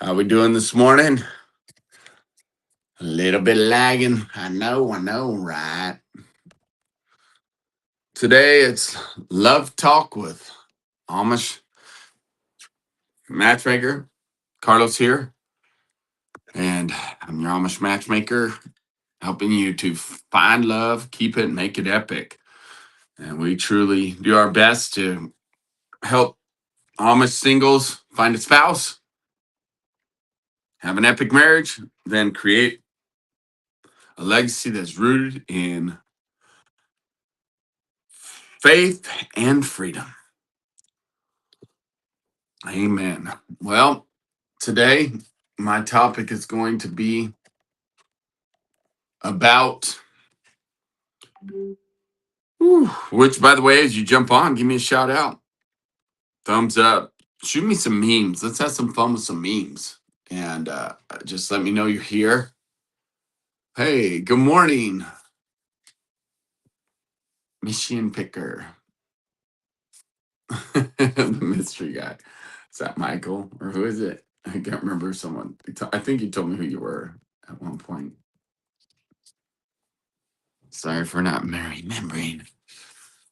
How we doing this morning? A little bit lagging. I know, right? Today it's Love Talk with Amish Matchmaker. Carlos here, and I'm your Amish Matchmaker, helping you to find love, keep it, make it epic. And we truly do our best to help Amish singles find a spouse, have an epic marriage, then create a legacy that's rooted in faith and freedom. Amen. Well, today my topic is going to be about, which, by the way, as you jump on, give me a shout out, thumbs up, shoot me some memes. Let's have some fun with some memes, and just let me know you're here. Hey, good morning, Machine Picker, the mystery guy. Is that Michael or who is it? I can't remember. Someone. I think you told me who you were at one point. Sorry for not remembering.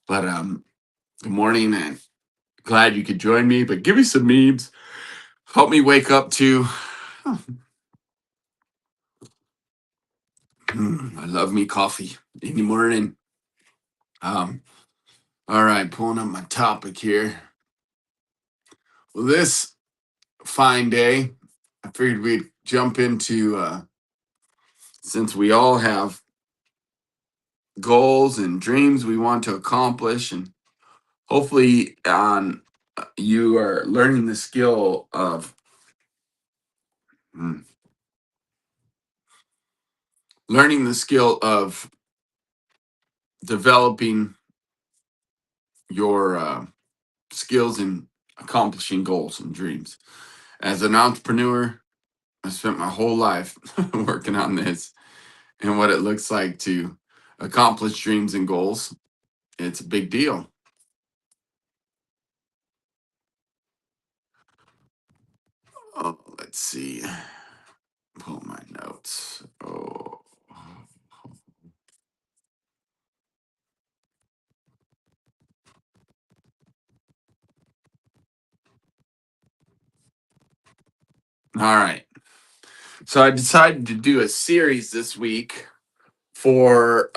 But good morning, and glad you could join me. But give me some memes. Help me wake up to. I love me coffee in the morning. Um, all right, pulling up my topic here. Well, this fine day, I figured we'd jump into since we all have goals and dreams we want to accomplish, and hopefully, you are learning the skill of mm, learning the skill of developing your skills in accomplishing goals and dreams. As an entrepreneur, I spent my whole life working on this and what it looks like to accomplish dreams and goals. It's a big deal. Oh, let's see. Pull my notes. Oh. All right. So I decided to do a series this week for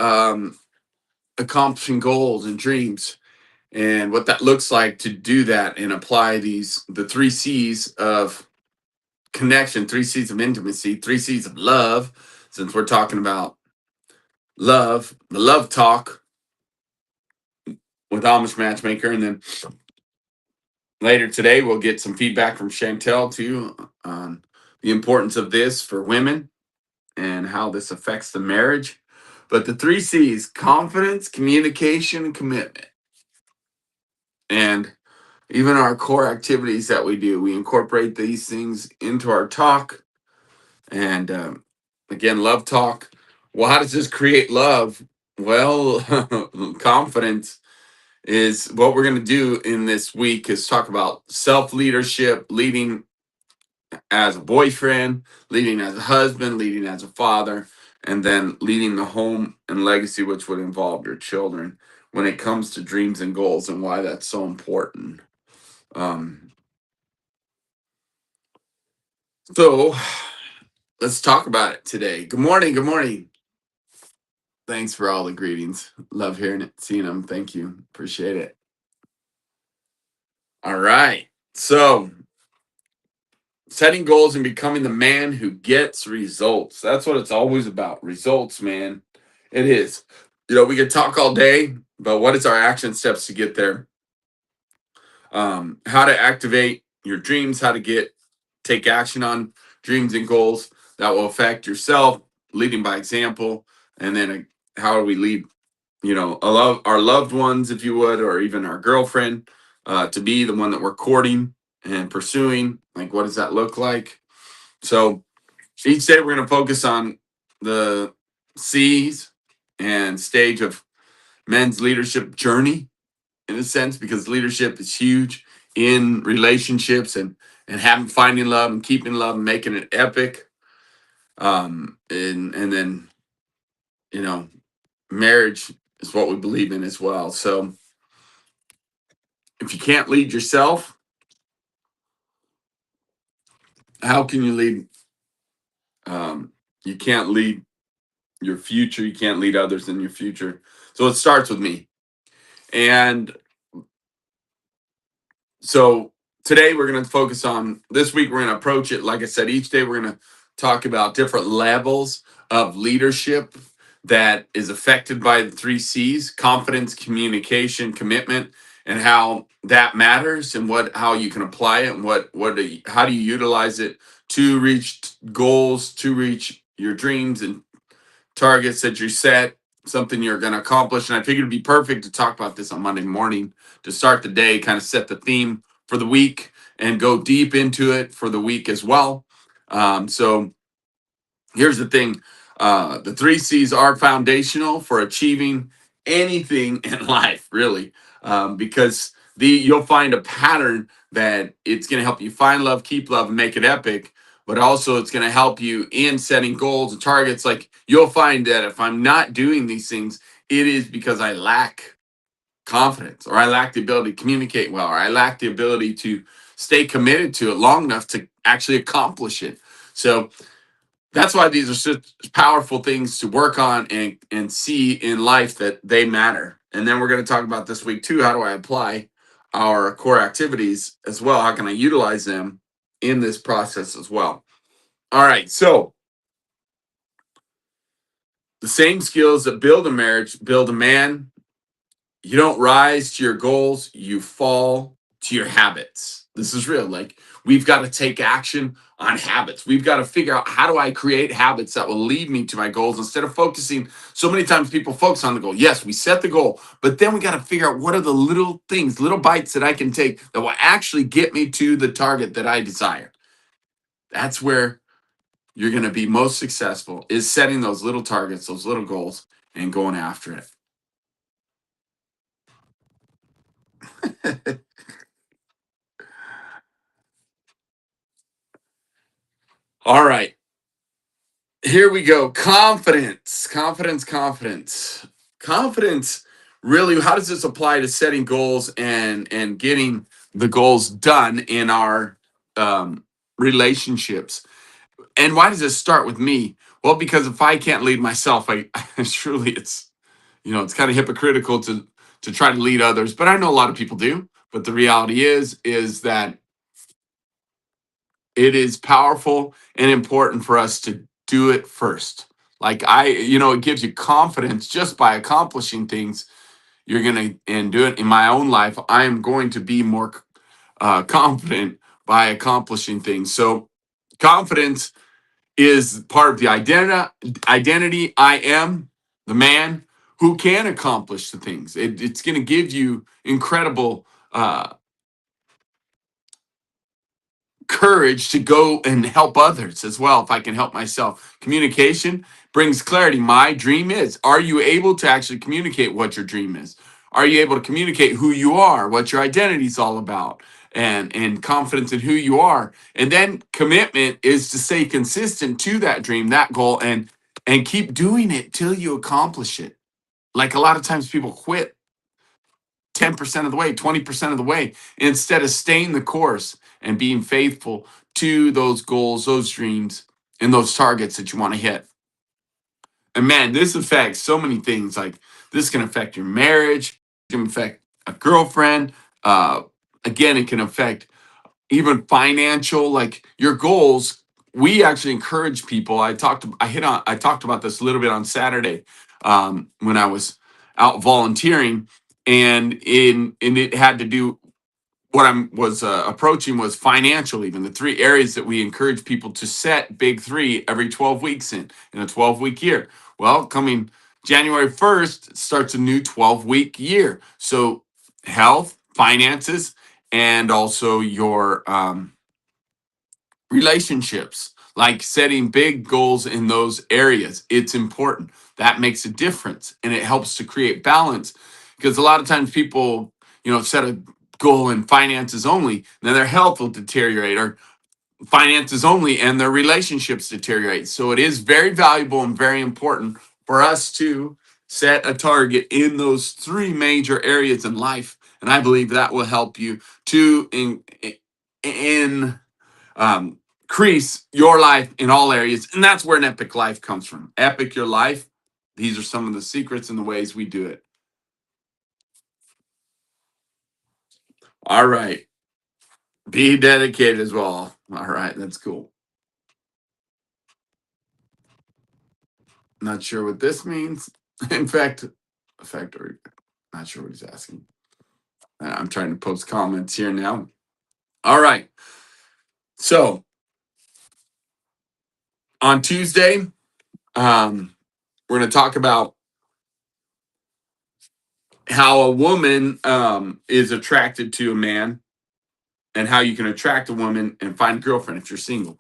accomplishing goals and dreams and what that looks like to do that and apply the three C's of connection, three C's of intimacy, three C's of love, since we're talking about love, the love talk with Amish Matchmaker. And then later today, we'll get some feedback from Chantel too on the importance of this for women and how this affects the marriage. But the three C's: confidence, communication, and commitment. And even our core activities that we do, we incorporate these things into our talk. And again, love talk. Well, how does this create love? Well, confidence is what we're going to do in this week is talk about self-leadership, leading as a boyfriend, leading as a husband, leading as a father, and then leading the home and legacy, which would involve your children when it comes to dreams and goals and why that's so important. Um, so let's talk about it today. Good morning. Good morning. Thanks for all the greetings. Love hearing it, seeing them. Thank you. Appreciate it. All right. So, setting goals and becoming the man who gets results. That's what it's always about. Results, man. It is. We could talk all day, but what is our action steps to get there? How to activate your dreams, how to take action on dreams and goals that will affect yourself, leading by example, and then how do we lead, our loved ones, if you would, or even our girlfriend, to be the one that we're courting and pursuing. Like, what does that look like? So each day we're going to focus on the C's and stage of men's leadership journey, in a sense, because leadership is huge in relationships and and having finding love and keeping love and making it epic. And then, you know, marriage is what we believe in as well. So if you can't lead yourself, how can you lead? You can't lead your future. You can't lead others in your future. So it starts with me. And so today we're going to focus on this week. We're going to approach it. Like I said, each day we're going to talk about different levels of leadership that is affected by the three C's: confidence, communication, commitment, and how that matters and how you can apply it and how do you utilize it to reach goals, to reach your dreams and targets that you set, something you're going to accomplish. And I figured it'd be perfect to talk about this on Monday morning to start the day, kind of set the theme for the week and go deep into it for the week as well. So here's the thing. The three C's are foundational for achieving anything in life, really, because you'll find a pattern that it's going to help you find love, keep love, and make it epic. But also, it's going to help you in setting goals and targets. Like you'll find that if I'm not doing these things, it is because I lack confidence, or I lack the ability to communicate well, or I lack the ability to stay committed to it long enough to actually accomplish it. So that's why these are such powerful things to work on and see in life that they matter. And then we're going to talk about this week too, how do I apply our core activities as well? How can I utilize them in this process as well? All right, so the same skills that build a marriage build a man. You don't rise to your goals, you fall to your habits. This is real. Like we've got to take action on habits. We've got to figure out, how do I create habits that will lead me to my goals instead of focusing. So many times people focus on the goal. Yes, we set the goal, but then we got to figure out what are the little things, little bites that I can take that will actually get me to the target that I desire. That's where you're going to be most successful, is setting those little targets, those little goals, and going after it. All right. Here we go. Confidence. Really, how does this apply to setting goals and getting the goals done in our um, relationships? And why does this start with me? Well, because if I can't lead myself, I truly, it's kind of hypocritical to try to lead others. But I know a lot of people do. But the reality is that it is powerful and important for us to do it first. Like it gives you confidence just by accomplishing things. You're gonna and do it in my own life. I am going to be more confident by accomplishing things. So confidence is part of the identity. I am the man who can accomplish the things. It's going to give you incredible courage to go and help others as well if I can help myself. Communication brings clarity. My dream is, are you able to actually communicate what your dream is? Are you able to communicate who you are, what your identity is all about, and confidence in who you are? And then commitment is to stay consistent to that dream, that goal, and keep doing it till you accomplish it. Like a lot of times people quit 10% of the way, 20% of the way, instead of staying the course and being faithful to those goals, those dreams, and those targets that you want to hit. And man, this affects so many things. Like this can affect your marriage, it can affect a girlfriend. Uh, Again, it can affect even financial, like your goals. We actually encourage people. I talked about this a little bit on Saturday when I was out volunteering, and it had to do, what I was approaching was financial. Even the three areas that we encourage people to set big three every 12 weeks in a 12-week year. Well, coming January 1st starts a new 12-week year. So health, finances, and also your relationships, like setting big goals in those areas. It's important. That makes a difference and it helps to create balance, because a lot of times people, set a goal in finances only, then their health will deteriorate, or finances only and their relationships deteriorate. So it is very valuable and very important for us to set a target in those three major areas in life. And I believe that will help you to in increase your life in all areas. And that's where an epic life comes from. Epic your life. These are some of the secrets and the ways we do it. All right. Be dedicated as well. All right. That's cool. Not sure what this means. In fact, or not sure what he's asking. I'm trying to post comments here now. All right. So on Tuesday, we're going to talk about how a woman is attracted to a man, and how you can attract a woman and find a girlfriend if you're single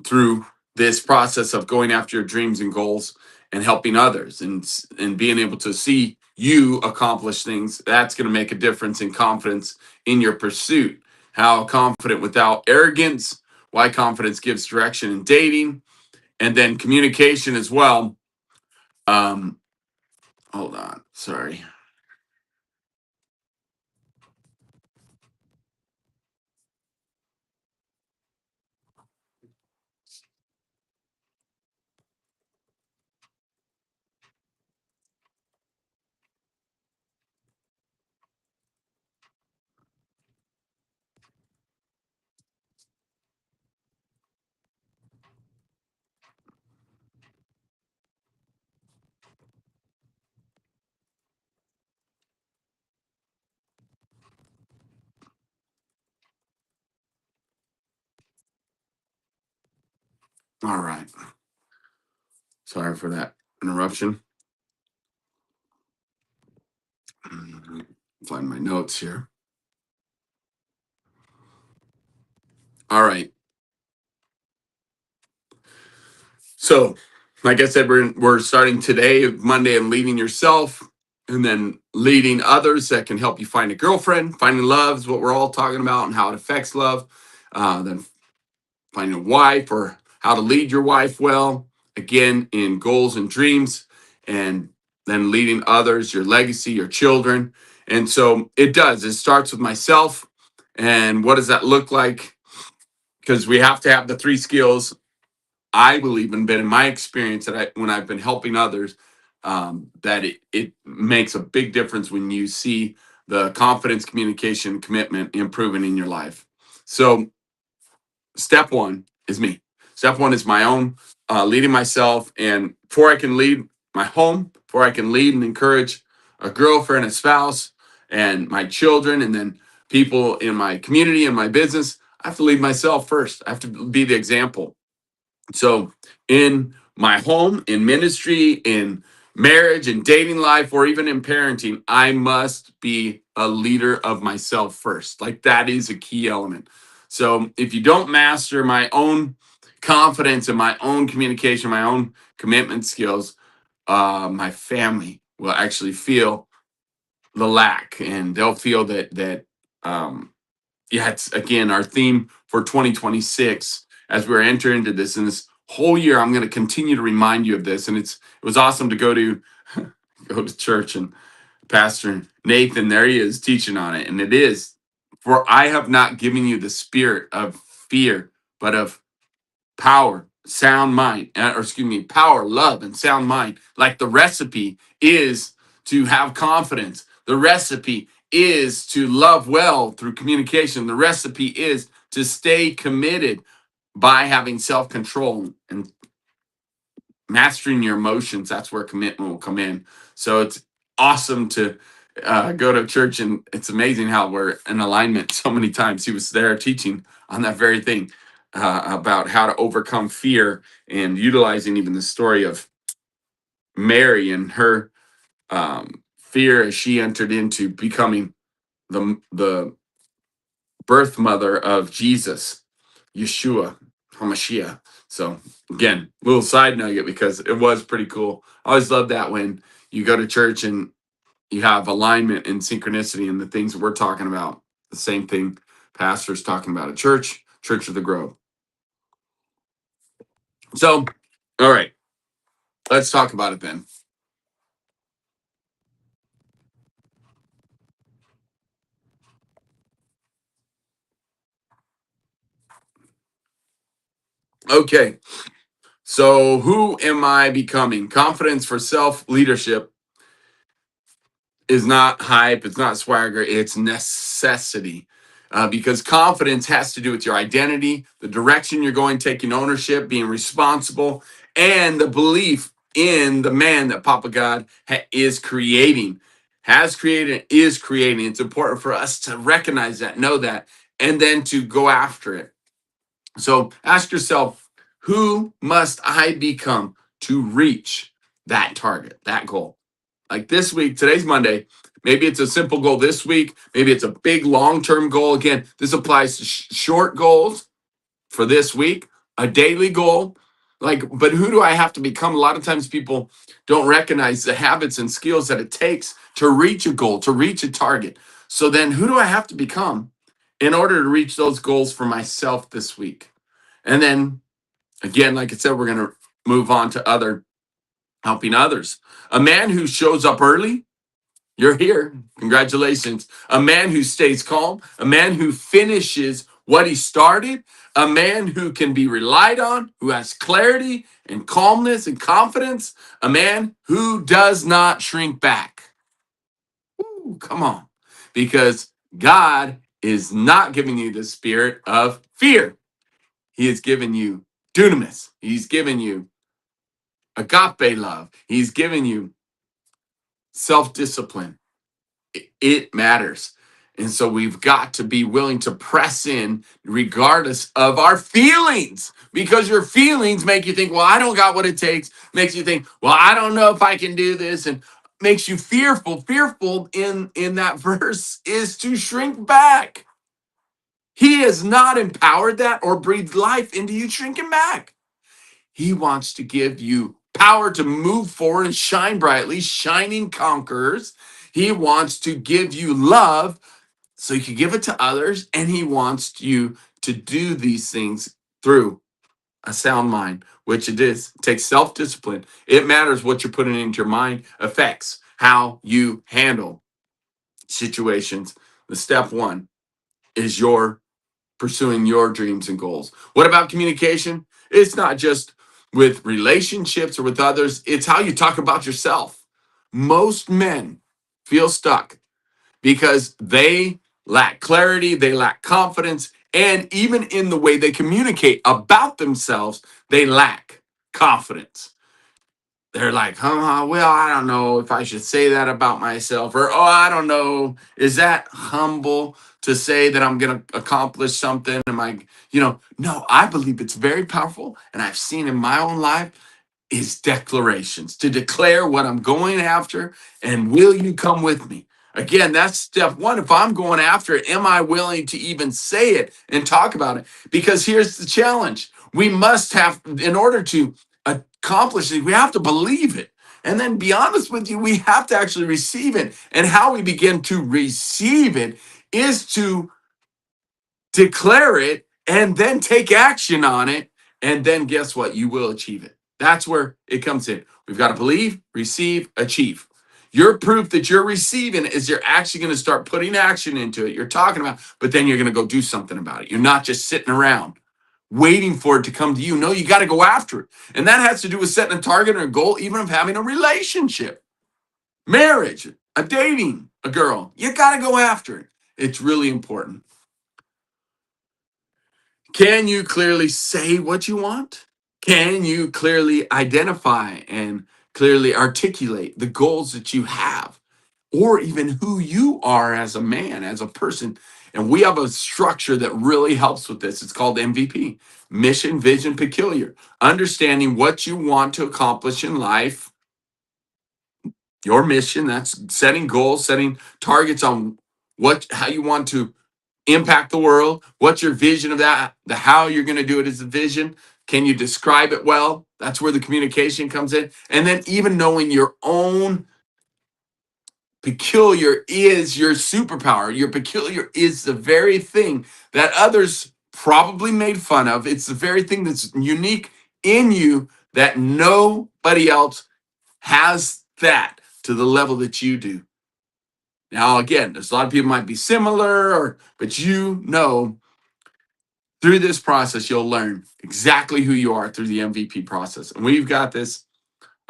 through this process of going after your dreams and goals and helping others, and being able to see you accomplish things. That's going to make a difference in confidence in your pursuit. How confident without arrogance, why confidence gives direction in dating, and then communication as well. um Hold on, sorry. All right, sorry for that interruption. Find my notes here. All right. So, like I said, we're starting today, Monday, and leading yourself, and then leading others that can help you find a girlfriend. Finding love is what we're all talking about, and how it affects love. Then finding a wife, or how to lead your wife well, again, in goals and dreams, and then leading others, your legacy, your children. And so it does. It starts with myself. And what does that look like? Because we have to have the three skills. I believe in, been in my experience, that when I've been helping others, that it makes a big difference when you see the confidence, communication, commitment improving in your life. So step one is me. Step one is my own leading myself. And before I can lead my home, before I can lead and encourage a girlfriend, a spouse, and my children, and then people in my community and my business, I have to lead myself first. I have to be the example. So in my home, in ministry, in marriage, in dating life, or even in parenting, I must be a leader of myself first. Like, that is a key element. So if you don't master my own confidence and my own communication, my own commitment skills, my family will actually feel the lack, and they'll feel that yeah, it's again our theme for 2026 as we're entering into this. And this whole year, I'm going to continue to remind you of this. And it was awesome to go to go to church, and Pastor Nathan, there he is teaching on it. And it is, for I have not given you the spirit of fear, but of power, sound mind, or excuse me, power, love, and sound mind. Like, the recipe is to have confidence. The recipe is to love well through communication. The recipe is to stay committed by having self control and mastering your emotions. That's where commitment will come in. So it's awesome to go to church, and it's amazing how we're in alignment so many times. He was there teaching on that very thing, about how to overcome fear, and utilizing even the story of Mary and her fear as she entered into becoming the birth mother of Jesus, Yeshua HaMashiach. So again, little side nugget, because it was pretty cool. I always love that when you go to church and you have alignment and synchronicity in the things that we're talking about. The same thing pastors talking about a church of the grove. So, all right, let's talk about it then. Okay, so who am I becoming? Confidence for self leadership is not hype, it's not swagger, it's necessity. Because confidence has to do with your identity, the direction you're going, taking ownership, being responsible, and the belief in the man that Papa God is creating, has created, is creating. It's important for us to recognize that, know that, and then to go after it. So ask yourself, who must I become to reach that target, that goal? Like this week, today's Monday. Maybe it's a simple goal this week. Maybe it's a big long-term goal. Again, this applies to short goals for this week, a daily goal. Like, but who do I have to become? A lot of times people don't recognize the habits and skills that it takes to reach a goal, to reach a target. So then who do I have to become in order to reach those goals for myself this week? And then again, like I said, we're going to move on to other helping others. A man who shows up early, you're here. Congratulations. A man who stays calm, a man who finishes what he started, a man who can be relied on, who has clarity and calmness and confidence, a man who does not shrink back. Ooh, come on. Because God is not giving you the spirit of fear. He has given you dunamis. He's given you agape love. He's given you self-discipline. It matters. And so we've got to be willing to press in regardless of our feelings, because your feelings make you think, well, I don't got what it takes. Makes you think, well, I don't know if I can do this, and makes you fearful. Fearful in that verse is to shrink back. He has not empowered that or breathed life into you shrinking back. He wants to give you power to move forward and shine brightly, shining conquerors. He wants to give you love so you can give it to others. And he wants you to do these things through a sound mind, which it is. It takes self-discipline. It matters what you're putting into your mind affects how you handle situations. The step one is your pursuing your dreams and goals. What about communication? It's not just with relationships or with others, it's how you talk about yourself. Most men feel stuck because they lack clarity, they lack confidence, and even in the way they communicate about themselves, they lack confidence. They're like, well, I don't know if I should say that about myself. Or, oh, I don't know. Is that humble to say that I'm going to accomplish something? Am I, no, I believe it's very powerful. And I've seen in my own life is declarations to declare what I'm going after. And will you come with me? Again, that's step one. If I'm going after it, am I willing to even say it and talk about it? Because here's the challenge. We must have, in order to accomplish it, we have to believe it. And then be honest with you, we have to actually receive it. And how we begin to receive it is to declare it and then take action on it. And then guess what? You will achieve it. That's where it comes in. We've got to believe, receive, achieve. Your proof that you're receiving is you're actually going to start putting action into it. You're talking about, but then you're going to go do something about it. You're not just sitting around waiting for it to come to you. No, you got to go after it. And that has to do with setting a target or a goal, even of having a relationship, marriage, a dating a girl. You got to go after it. It's really important. Can you clearly say what you want? Can you clearly identify and clearly articulate the goals that you have, or even who you are as a man, as a person? And we have a structure that really helps with this. It's called MVP, mission, vision, peculiar. Understanding what you want to accomplish in life, your mission, that's setting goals, setting targets on how you want to impact the world. What's your vision of that? The how you're going to do it is the vision. Can you describe it well? That's where the communication comes in. And then even knowing your own peculiar is your superpower. Your peculiar is the very thing that others probably made fun of. It's the very thing that's unique in you that nobody else has that to the level that you do. Now, again, there's a lot of people might be similar, but through this process, you'll learn exactly who you are through the MVP process. And we've got this.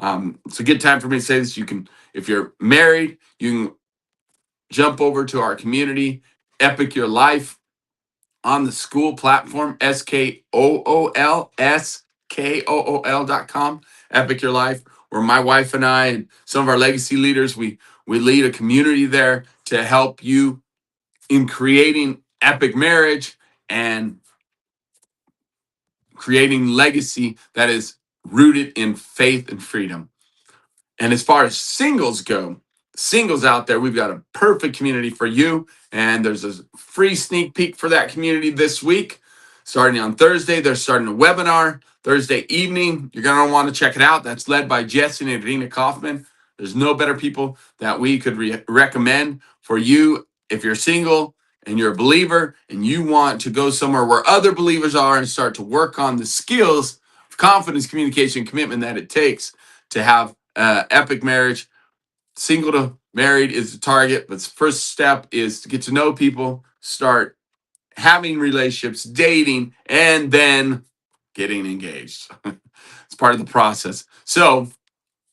It's a good time for me to say this. You can, if you're married, you can jump over to our community, Epic Your Life, on the school platform, SKOOLSKOOL.com, Epic Your Life, where my wife and I and some of our legacy leaders, we lead a community there to help you in creating epic marriage and creating legacy that is rooted in faith and freedom. And as far as singles go, singles out there, we've got a perfect community for you. And there's a free sneak peek for that community this week. Starting on Thursday, they're starting a webinar Thursday evening. You're going to want to check it out. That's led by Jesse and Adina Kaufman. There's no better people that we could recommend for you if you're single and you're a believer and you want to go somewhere where other believers are and start to work on the skills of confidence, communication, commitment that it takes to have epic marriage. Single to married is the target, but the first step is to get to know people, start having relationships, dating, and then getting engaged. It's part of the process. So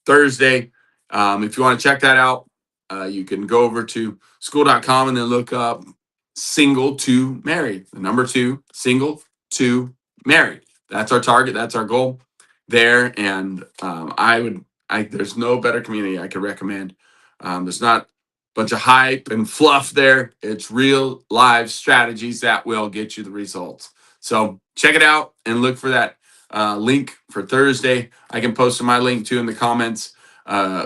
Thursday, if you want to check that out, you can go over to school.com and then look up single to married. The number 2, single to married. That's our target. That's our goal there. And there's no better community I could recommend. There's not a bunch of hype and fluff there. It's real live strategies that will get you the results. So check it out and look for that link for Thursday. I can post my link too in the comments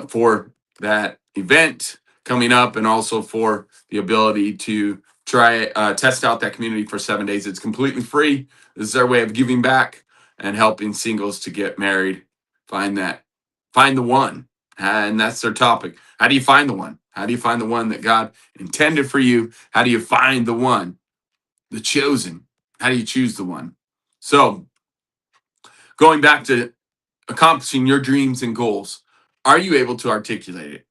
for that event coming up, and also for the ability to try test out that community for 7 days. It's completely free. This is our way of giving back and helping singles to get married, find the one. And that's their topic. How do you find the one? How do you find the one that God intended for you? How do you find the one, the chosen? How do you choose the one? So, going back to accomplishing your dreams and goals, are you able to articulate it?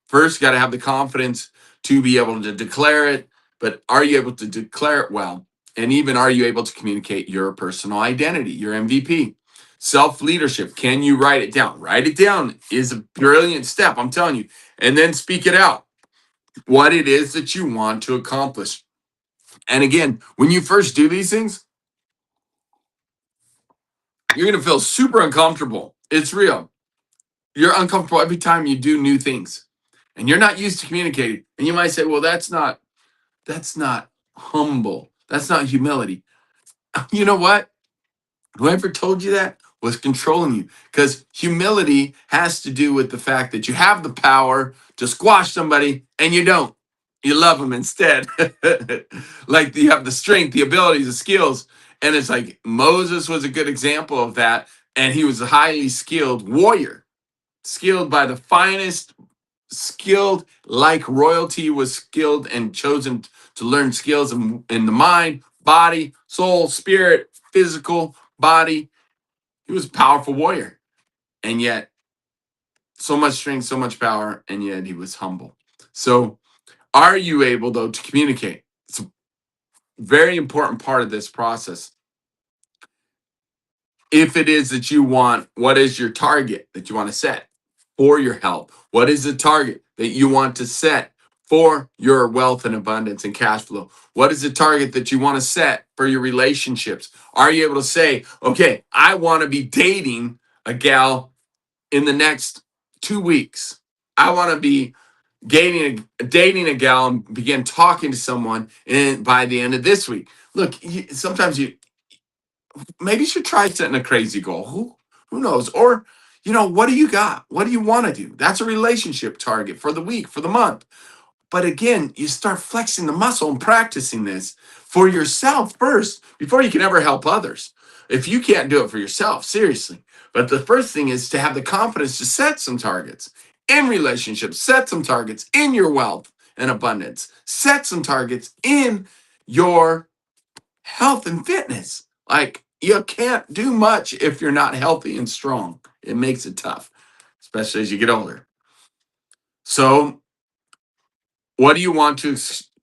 First, you got to have the confidence to be able to declare it, but are you able to declare it well? And even, are you able to communicate your personal identity, your MVP? Self leadership. Can you write it down? Write it down is a brilliant step, I'm telling you. And then speak it out, what it is that you want to accomplish. And again, when you first do these things, you're going to feel super uncomfortable. It's real. You're uncomfortable every time you do new things, and you're not used to communicating. And you might say, well, that's not humble. That's not humility. You know what? Whoever told you that was controlling you, because humility has to do with the fact that you have the power to squash somebody and you don't. You love them instead. Like, you have the strength, the abilities, the skills. And it's like Moses was a good example of that. And he was a highly skilled warrior, skilled by the finest, skilled like royalty was skilled and chosen to learn skills in the mind, body, soul, spirit, physical body. He was a powerful warrior, and yet so much strength, so much power, and yet he was humble. So are you able, though, to communicate? It's a very important part of this process. If it is that you want, what is your target that you want to set for your health? What is the target that you want to set for your wealth and abundance and cash flow? What is the target that you want to set for your relationships? Are you able to say, okay, I want to be dating a gal in the next 2 weeks? I want to be dating a gal and begin talking to someone by the end of this week. Look, sometimes maybe you should try setting a crazy goal. Who knows? Or, what do you got? What do you want to do? That's a relationship target for the week, for the month. But again, you start flexing the muscle and practicing this for yourself first before you can ever help others. If you can't do it for yourself, seriously. But the first thing is to have the confidence to set some targets. in relationships. Set some targets in your wealth and abundance. Set some targets in your health and fitness. Like, you can't do much if you're not healthy and strong. It makes it tough, especially as you get older. So, what do you want to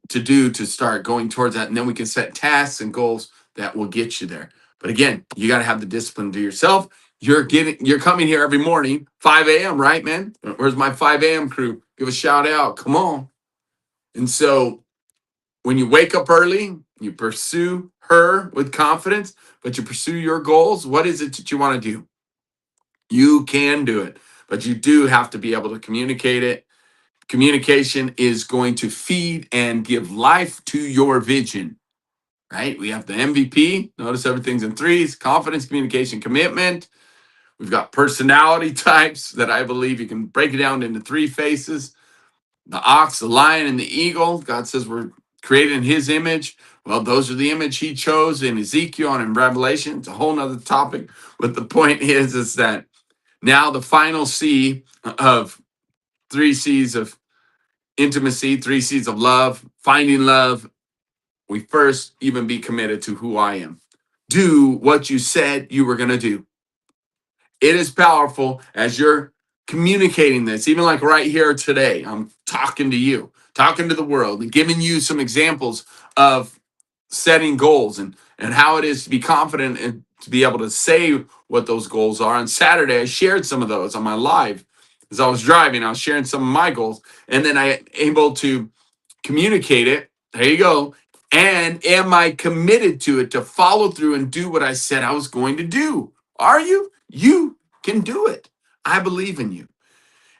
do to start going towards that? And then we can set tasks and goals that will get you there. But again, you got to have the discipline to yourself. You're coming here every morning, 5 a.m., right, man? Where's my 5 a.m. crew? Give a shout out. Come on. And so when you wake up early, you pursue her with confidence, but you pursue your goals. What is it that you want to do? You can do it, but you do have to be able to communicate it. Communication is going to feed and give life to your vision, right? We have the MVP. Notice everything's in threes: confidence, communication, commitment. We've got personality types that I believe you can break it down into three phases: the ox, the lion, and the eagle. God says we're created in his image. Well, those are the image he chose in Ezekiel and in Revelation. It's a whole nother topic. But the point is that now the final C of three C's of intimacy, three C's of love, finding love, we first even be committed to who I am. Do what you said you were going to do. It is powerful as you're communicating this, even like right here today. I'm talking to you, talking to the world, and giving you some examples of setting goals and how it is to be confident and to be able to say what those goals are. On Saturday, I shared some of those on my live. As I was driving, I was sharing some of my goals, and then I able to communicate it. There you go. And am I committed to it, to follow through and do what I said I was going to do? Are you? You can do it. I believe in you.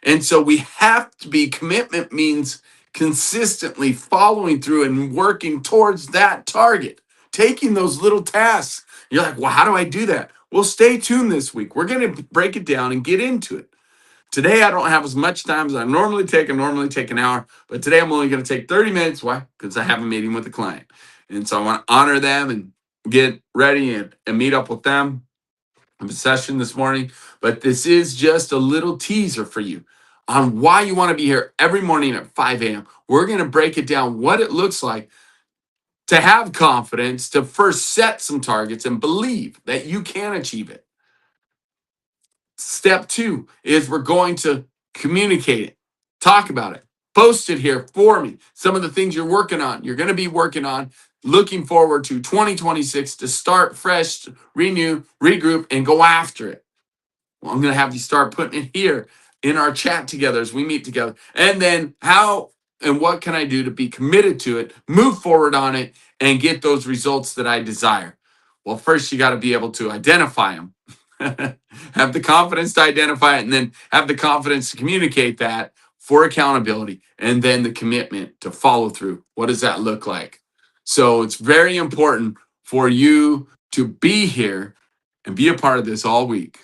And so we have to be, commitment means consistently following through and working towards that target, taking those little tasks. You're like, well, how do I do that? Well, stay tuned this week. We're going to break it down and get into it. Today, I don't have as much time as I normally take. I normally take an hour, but today I'm only going to take 30 minutes. Why? Because I have a meeting with a client. And so I want to honor them and get ready and meet up with them. I have a session this morning, but this is just a little teaser for you on why you want to be here every morning at 5 a.m. We're going to break it down, what it looks like to have confidence, to first set some targets and believe that you can achieve it. Step two is we're going to communicate it, talk about it, post it here for me. Some of the things you're working on, you're going to be working on, looking forward to 2026 to start fresh, renew, regroup, and go after it. Well, I'm going to have you start putting it here in our chat together as we meet together. And then how and what can I do to be committed to it, move forward on it, and get those results that I desire? Well, first, you got to be able to identify them. Have the confidence to identify it, and then have the confidence to communicate that for accountability, and then the commitment to follow through. What does that look like? So it's very important for you to be here and be a part of this all week.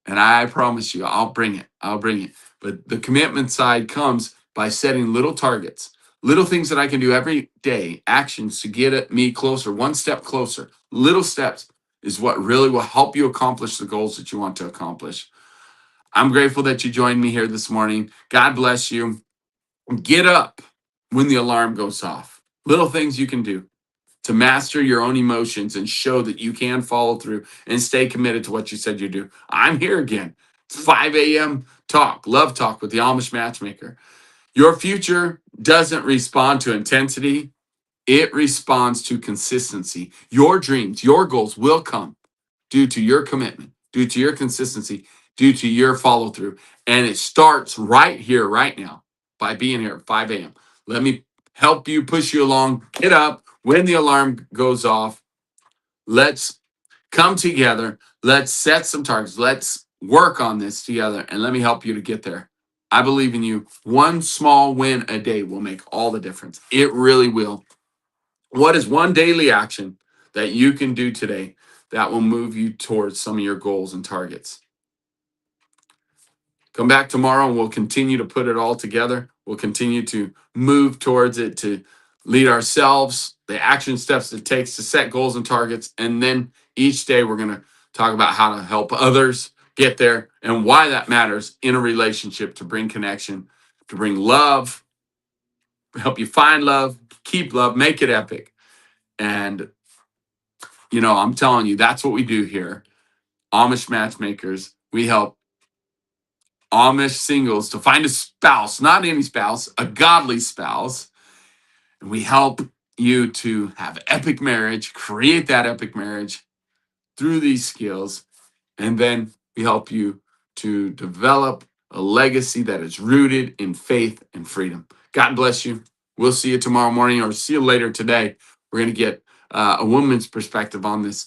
And I promise you, I'll bring it. I'll bring it. But the commitment side comes by setting little targets, little things that I can do every day, actions to get me closer, one step closer. Little steps is what really will help you accomplish the goals that you want to accomplish. I'm grateful that you joined me here this morning. God bless you. Get up when the alarm goes off. Little things you can do to master your own emotions and show that you can follow through and stay committed to what you said you do. I'm here again. It's 5 a.m. talk, love talk with the Amish Matchmaker. Your future doesn't respond to intensity. It responds to consistency. Your dreams, your goals will come due to your commitment, due to your consistency, due to your follow through. And it starts right here, right now, by being here at 5 a.m. Let me help you, push you along. Get up when the alarm goes off. Let's come together. Let's set some targets. Let's work on this together. And let me help you to get there. I believe in you. One small win a day will make all the difference. It really will. What is one daily action that you can do today that will move you towards some of your goals and targets? Come back tomorrow and we'll continue to put it all together. We'll continue to move towards it, to lead ourselves, the action steps it takes to set goals and targets. And then each day we're going to talk about how to help others get there and why that matters in a relationship to bring connection, to bring love, help you find love, keep love, make it epic. And, I'm telling you, that's what we do here. Amish Matchmakers. We help Amish singles to find a spouse, not any spouse, a godly spouse. And we help you to have epic marriage, create that epic marriage through these skills. And then we help you to develop a legacy that is rooted in faith and freedom. God bless you. We'll see you tomorrow morning or see you later today. We're going to get a woman's perspective on this